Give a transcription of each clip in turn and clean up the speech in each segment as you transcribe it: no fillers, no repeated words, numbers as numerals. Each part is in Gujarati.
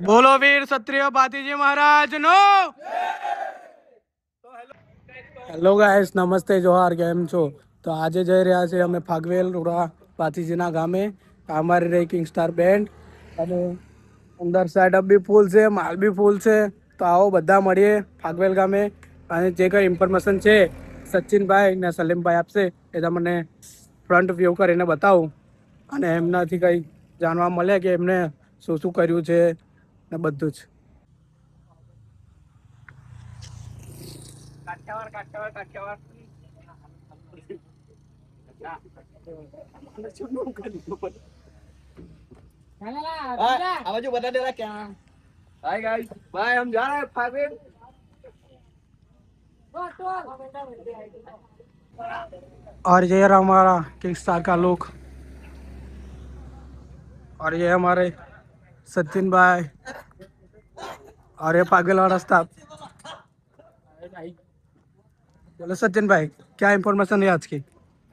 બોલો વીર ક્ષત્રિય ભાતીજી મહારાજ નો। હેલો ગાઈસ, નમસ્તે, જોહાર, કેમ છો? તો આજે જઈ રહ્યા છે અમે ફાગવેલ રોડા ભાતીજીના ગામે। અમારી રહી કિંગ સ્ટાર બેન્ડ અને અંદર સેટઅપ બી ફૂલ છે, માલ બી ફૂલ છે। તો આવો બધા મળીએ ફાગવેલ ગામે અને જે કંઈ ઇન્ફોર્મેશન છે સચિનભાઈ ને સલીમભાઈ આપશે એ તમને ફ્રન્ટ વ્યૂ કરીને બતાવું અને એમનાથી કંઈ જાણવા મળે કે એમને શું શું કર્યું છે ને બધું જ। કાઠિયાવાડ કાઠિયાવાડ કાઠિયાવાડ आवाज बता दे रहा क्या। हाय गाइस, बाय, हम जा रहे हैं फागवेल। और ये रहा हमारा किंग स्टार का लुक और ये हमारे सचिन भाई और ये पागल वाला स्टाफ। बोलो सचिन भाई, क्या इंफॉर्मेशन है आज की?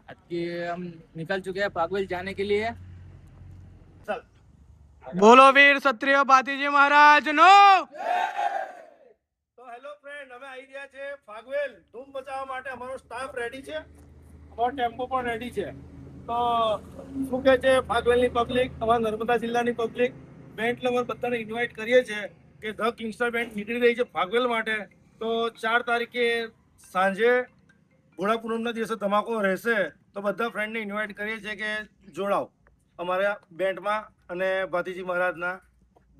आज की हम निकल चुके हैं पागवेल जाने के लिए। બોલો વીર ક્ષત્રિય ભાતીજી મહારાજ નો। તો હેલો ફ્રેન્ડ, અમે આવી રહ્યા છે ફાગવેલ ધૂમ મચાવવા માટે। અમારો સ્ટાફ રેડી છે, અમારો ટેમ્પો પણ રેડી છે। તો શું કહે છે ફાગવેલની પબ્લિક, અમારા નર્મદા જિલ્લાની પબ્લિક, બેન્ડ લવર બધાને ઇન્વાઇટ કરીએ છીએ કે ધ કિંગસ્ટર બેન્ડ નીકળી રહી છે ફાગવેલ માટે। તો 4 તારીખે સાંજે ઘોડા પૂનમના દિવસે ધમાકો રહેશે। તો બધા ફ્રેન્ડને ઇન્વાઇટ કરીએ છીએ કે જોડાઓ અમારા બેન્ડમાં અને ભાતીજી મહારાજના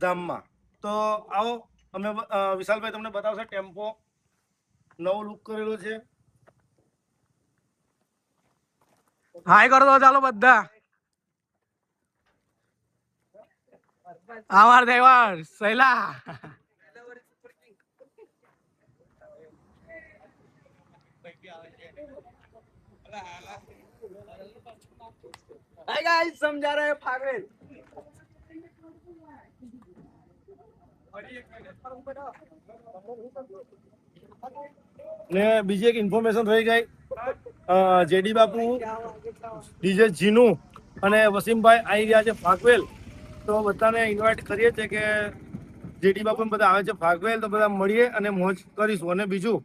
ધામમાં। તો આવો, અમે વિશાલભાઈ તમને બતાવશે ટેમ્પો નવો લુક કરેલો છે। હાય કરો દો ચાલો બધા। આવાર દેવાર સૈલા हाय गाइस, हम जा रहे हैं फागवेल। ને બીજી એક ઇન્ફોર્મેશન રહી ગઈ, જેડી બાપુ, ડીજે જીનુ અને વસીમભાઈ આવી ગયા છે ફાગવેલ। તો બધાને ઇન્વાઇટ કરીએ છીએ કે જેડી બાપુ બધા આવે છે ફાગવેલ, તો બધા મળીએ અને મોજ કરીશું। અને બીજું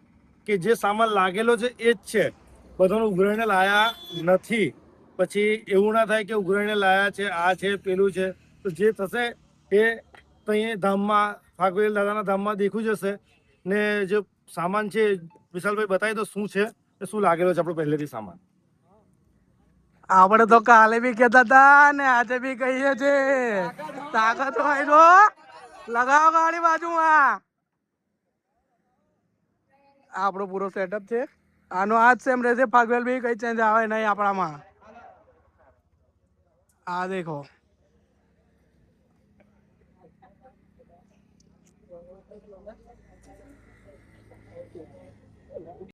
કે જે સામાન લાગેલો છે એ જ છે, બધાને ઉઘરાઈને લાયા નથી। પછી એવું ના થાય કે ઉઘરાઈને લાયા છે, આ છે પેલું છે। તો જે થશે એ તો અહીંયા ધામમાં, ફાગવેલ દાદાના ધામમાં દેખું જશે। ને જે સામાન છે વિશાલભાઈ બતાવી દો શું છે, શું લાગેલો છે આપણો પહેલેથી સામાન। આપણે તો કાલે બી કહેતા હતા ને આજે બી કહીએ છે, તાકાત હોય તો લગાવો ગાડી બાજુમાં। આપણો પૂરો સેટઅપ છે, આનો આજ સેમ રહેશે। ફાગવેલ બી કઈ ચેન્જ આવે નહીં આપણામાં। આ દેખો,